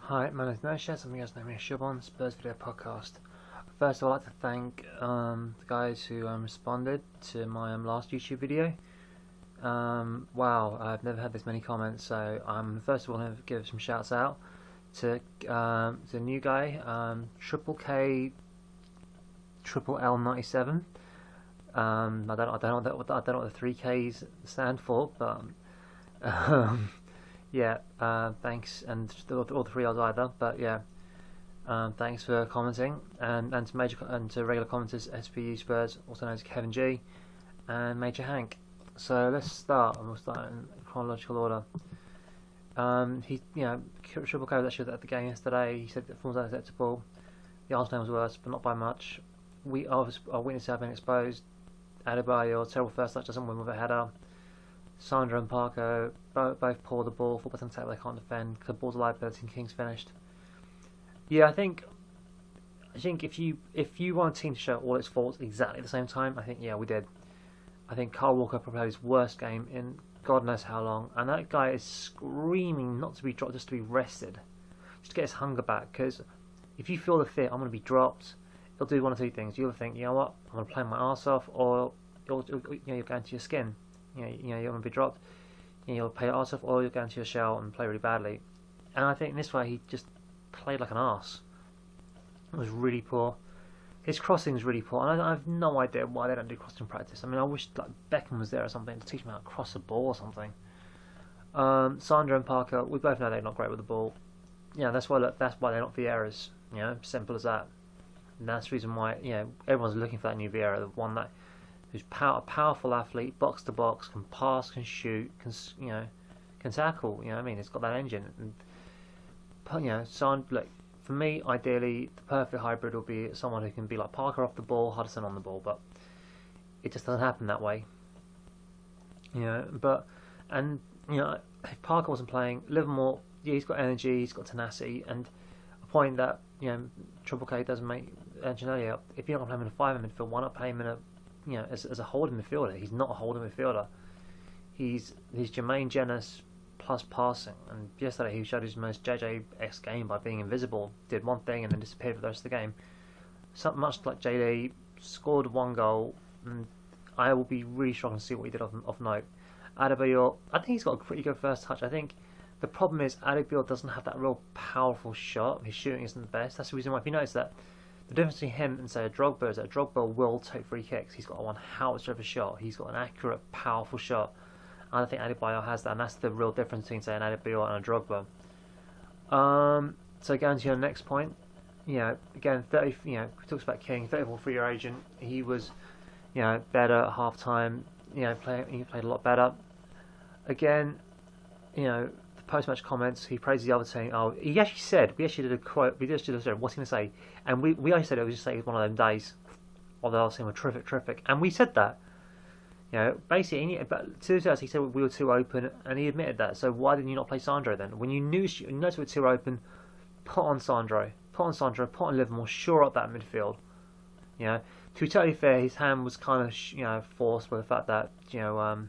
Hi, my name is Nelsen, something else named Shubon, Spurs Video Podcast. First, I'd like to thank the guys who responded to my last YouTube video. Wow, I've never had this many comments, so I'm first of all going to give some shouts out to the new guy, Triple K Triple L 97. I don't know what the 3Ks stand for, but yeah, thanks, and all the three L's either, but yeah, thanks for commenting, and to regular commenters SPU Spurs, also known as Kevin G, and Major Hank. So let's start, and we'll start in chronological order. Triple K was actually at the game yesterday. He said that form was unacceptable. The Arsenal was worse, but not by much. Our witnesses have been exposed. Adebayor, terrible first touch, doesn't win with a header. Sandro and Parker both pull the ball, full attack, they can't defend. The ball's a liability and King's finished. Yeah, I think if you want a team to show all its faults exactly at the same time, I think yeah we did. I think Carl Walker probably had his worst game in God knows how long, and that guy is screaming not to be dropped, just to be rested, just to get his hunger back. Because if you feel the fear, I'm going to be dropped, he'll do one of two things. You'll think, you know what, I'm going to play my arse off, or you'll go into your skin. You're going to be dropped. You'll play your arse off, or you'll go into your shell and play really badly. And I think in this way he just played like an arse. It was really poor. His crossing is really poor, and I have no idea why they don't do crossing practice. I mean, I wish like Beckham was there or something to teach him how to cross a ball or something. Sandro and Parker, we both know they're not great with the ball. Yeah, that's why they're not Vieira's. Simple as that. And that's the reason why everyone's looking for that new Vieira, the one that who's a powerful athlete, box to box, can pass, can shoot, can tackle. You know what I mean? It's got that engine. And look, for me, ideally, the perfect hybrid will be someone who can be like Parker off the ball, Hudson on the ball, but it just doesn't happen that way. If Parker wasn't playing, Livermore, yeah, he's got energy, he's got tenacity, and a point that Triple K doesn't make mention earlier. If you're not going to play him in a 5 in midfield, why not play him in a as a holding midfielder? He's not a holding midfielder. He's Jermaine Jenas plus passing. And yesterday he showed his most JJ-esque game by being invisible. Did one thing and then disappeared for the rest of the game. Something much like JD, scored one goal, and I will be really struggling to see what he did off note. Adebayor, I think he's got a pretty good first touch. I think the problem is Adebayor doesn't have that real powerful shot. His shooting isn't the best. That's the reason why, if you notice that, the difference between him and say a Drogba is that a Drogba will take free kicks. He's got one howitzer of a shot. He's got an accurate, powerful shot. And I think Adebayor has that, and that's the real difference between say an Adebayor and a Drogba. So going to your next point, again 30. We talked about King, 34 free-year agent. He was, better at half time. He played a lot better. Again, the post-match comments, he praised the other team. Oh, he actually said, we actually did a quote, what's he going to say? And we actually said it was just say it was one of them days. Or the last team were terrific. And we said that. Basically, but to us, he said we were too open, and he admitted that. So why didn't you not play Sandro then? When you noticed we were too open, put on Sandro, put on Livermore, shore up that midfield. To be totally fair, his hand was kind of forced by the fact that Cabal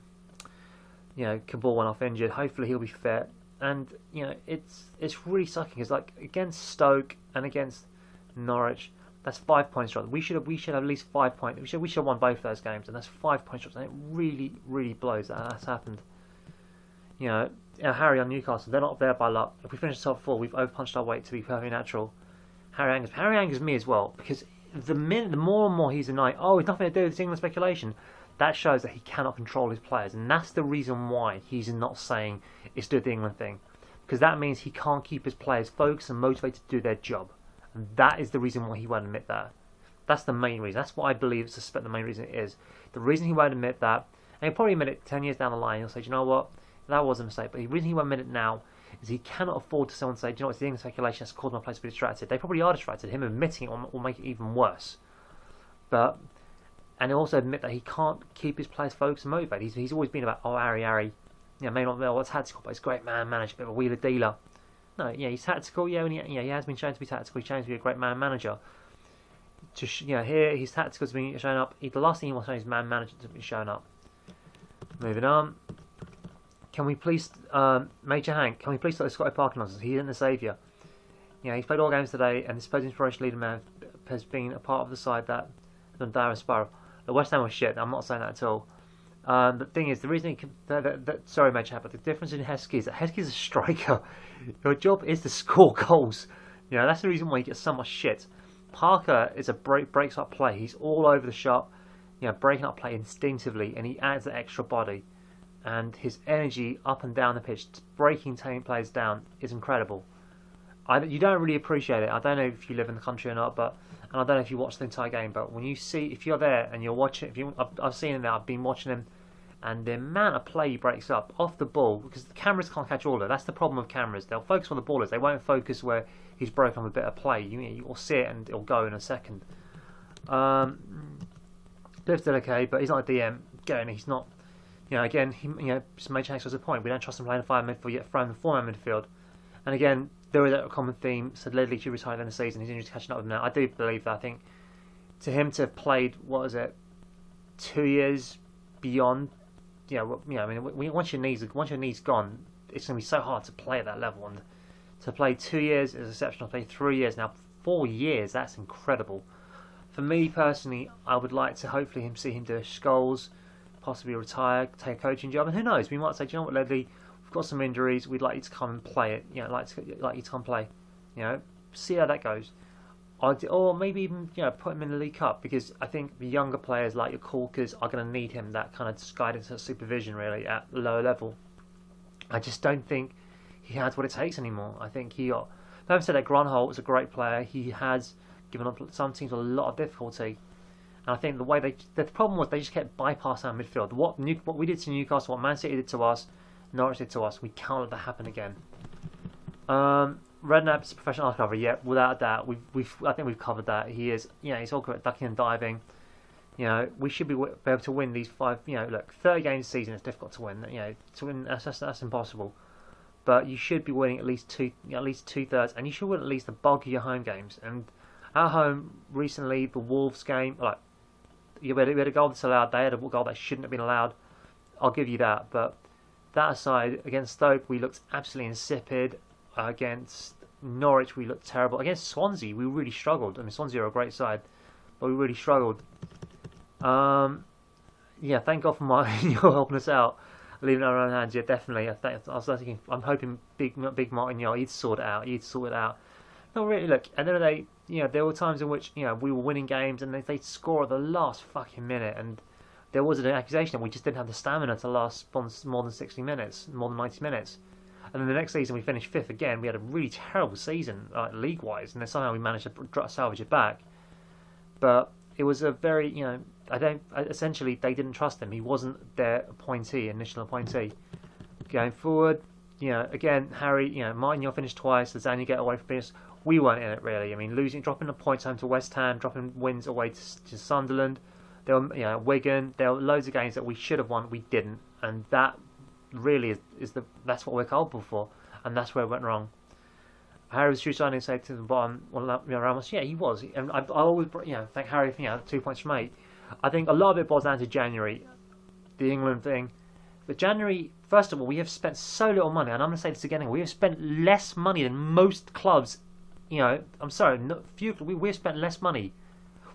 went off injured. Hopefully he'll be fit. And it's really sucking because like against Stoke and against Norwich, that's 5 points dropped. We should have at least 5 points. We should have won both those games, and that's 5 points dropped. And it really blows that that's happened. Harry on Newcastle, they're not there by luck. If we finish the top 4, we've overpunched our weight to be perfectly natural. Harry angers me as well, because the more and more he's denying, it's nothing to do with this England speculation. That shows that he cannot control his players, and that's the reason why he's not saying it's to do with the England thing, because that means he can't keep his players focused and motivated to do their job, and that is the reason why he won't admit that. That's the main reason. That's what I suspect the main reason it is. The reason he won't admit that, and he'll probably admit it 10 years down the line, he'll say, do you know what, that was a mistake, but the reason he won't admit it now is he cannot afford to someone say, do you know what, it's the England speculation that's caused my players to be distracted. They probably are distracted. Him admitting it will make it even worse. And he'll also admit that he can't keep his players focused and motivated. He's always been about, Harry, may not know what's tactical, but he's a great man manager, a bit of a wheeler dealer. No, he's tactical, and he has been shown to be tactical. He's shown to be a great man manager. Here his tactical has been shown up. The last thing he wants to know is man manager to be shown up. Moving on. Can we please, Major Hank? Can we please start the Scotty Parker nonsense? He isn't the saviour. You know, he's played all games today, and the Spurs inspiration leader man has been a part of the side that has done dire spiral. The West Ham was shit. I'm not saying that at all. The thing is, the reason sorry, mate, chat, but the difference in Heskey is that Heskey's a striker. Your job is to score goals. You know, that's the reason why you get so much shit. Parker is breaks up play. He's all over the shop, you know, breaking up play instinctively, and he adds an extra body. And his energy up and down the pitch, breaking team players down, is incredible. You don't really appreciate it. I don't know if you live in the country or not, and I don't know if you watch the entire game. But when you see, if you're there and you're watching, I've seen him now. I've been watching him, and the amount of play he breaks up off the ball, because the cameras can't catch all of it. That's the problem with cameras. They'll focus on the ballers. They won't focus where he's broken up a bit of play. You'll see it and it'll go in a second. Cliff's still okay, but he's not a DM. Again, he's not. You know, again, Major Hanks was the point. We don't trust him playing a 5-man midfield yet, throwing the 4-man midfield. And again, there is a common theme. So Ledley should retire in the season. He's injured, catching up with him now. I do believe that. I think to him to have played, 2 years beyond. I mean, once your knees gone, it's going to be so hard to play at that level. And to play 2 years is exceptional. To play 3 years now, 4 years. That's incredible. For me personally, I would like to hopefully see him do Scholes, possibly retire, take a coaching job, and who knows? We might say, do you know what, Ledley? We've got some injuries. We'd like you to come and play it. You know, like you to come play. You know, see how that goes. Or maybe even put him in the League Cup, because I think the younger players like your Corkers are going to need him, that kind of guidance and supervision really at the lower level. I just don't think he has what it takes anymore. I think having said that, Grunholt is a great player. He has given up some teams a lot of difficulty. And I think the problem was they just kept bypassing our midfield. What we did to Newcastle, what Man City did to us, Norwich did to us, we can't let that happen again. Redknapp's a professional ice cover, yeah, without a doubt. I think we've covered that. He is, he's all good at ducking and diving. You know, we should be able to win these 5. Look, 30 games a season is difficult to win. To win that's impossible. But you should be winning at least 2/3, and you should win at least the bulk of your home games. And at home recently, the Wolves game, we had a goal that's allowed. They had a goal that shouldn't have been allowed. I'll give you that. But that aside, against Stoke, we looked absolutely insipid. Against Norwich, we looked terrible. Against Swansea, we really struggled. I mean, Swansea are a great side, but we really struggled. Thank God for you're helping us out, leaving our own hands. Yeah, definitely. I'm hoping Big Martin, he'd sort it out. No, really. Look, at the end of the day, there were times in which we were winning games and they'd score at the last fucking minute, and there was an accusation that we just didn't have the stamina to last more than 60 minutes, more than 90 minutes. And then the next season we finished 5th again. We had a really terrible season, league-wise, and then somehow we managed to salvage it back. But it was a very, essentially they didn't trust him. He wasn't their initial appointee. Going forward, again, Harry, Martin, you'll finish twice. Lasagna get away from this. We weren't in it really. I mean, dropping the points home to West Ham, dropping wins away to Sunderland. There were, Wigan. There were loads of games that we should have won. We didn't, and that really that's what we're culpable for, and that's where it went wrong. Harry was true signing say to the bottom. Ramos, he was, and I always thank Harry for 2 points from 8. I think a lot of it boils down to January, the England thing. But January, first of all, we have spent so little money, and I'm going to say this again. We have spent less money than most clubs. I'm sorry, we have spent less money.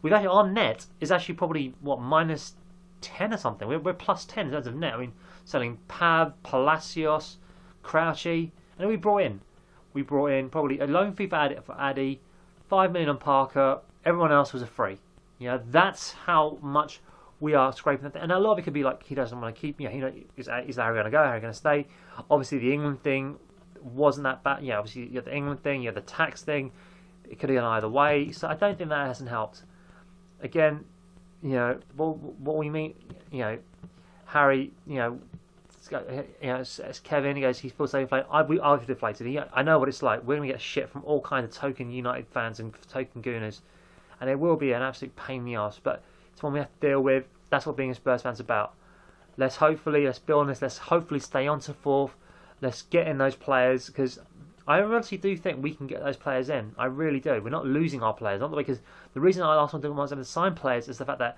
Our net is actually probably minus 10 or something. We're plus 10 in terms of net. I mean, selling Pab, Palacios, Crouchy, and then we brought in probably a loan fee for Addy, 5 million on Parker. Everyone else was a free. That's how much we are scraping. And a lot of it could be like he doesn't want to keep. Is Harry going to go? Harry going to stay? Obviously, the England thing wasn't that bad. Obviously, you had the England thing, you had the tax thing. It could have gone either way. So I don't think that hasn't helped. Again, what we mean, Harry, as Kevin, he goes, he feels safe playing. I've deflated. I know what it's like. We're going to get shit from all kinds of token United fans and token Gooners, and it will be an absolute pain in the arse. But it's one we have to deal with. That's what being a Spurs fan's about. Let's build on this. Let's hopefully stay on to 4th. Let's get in those players, because I honestly do think we can get those players in. I really do. We're not losing our players, not because the reason I Arsenal didn't want them to sign players is the fact that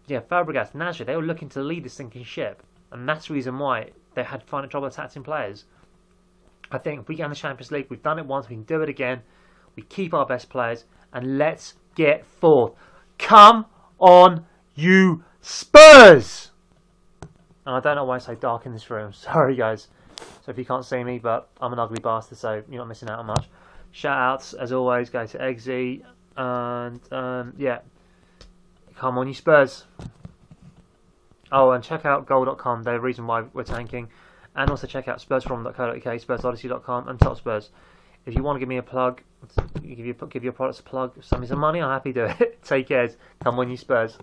Fabregas, Nasri, they were looking to lead this sinking ship, and that's the reason why they had finding trouble attacking players. I think if we get in the Champions League, we've done it once, we can do it again. we keep our best players, and let's get fourth. Come on, you Spurs! And I don't know why it's so dark in this room. Sorry, guys. So if you can't see me, but I'm an ugly bastard, so you're not missing out on much. Shout outs, as always, go to Eggsy. And, yeah. Come on, you Spurs. Oh, and check out goal.com. They're the reason why we're tanking. And also check out spursforum.co.uk, spursodyssey.com, and Top Spurs. If you want to give me a plug, give your products a plug, send me some money, I'm happy to do it. Take care. Come on, you Spurs.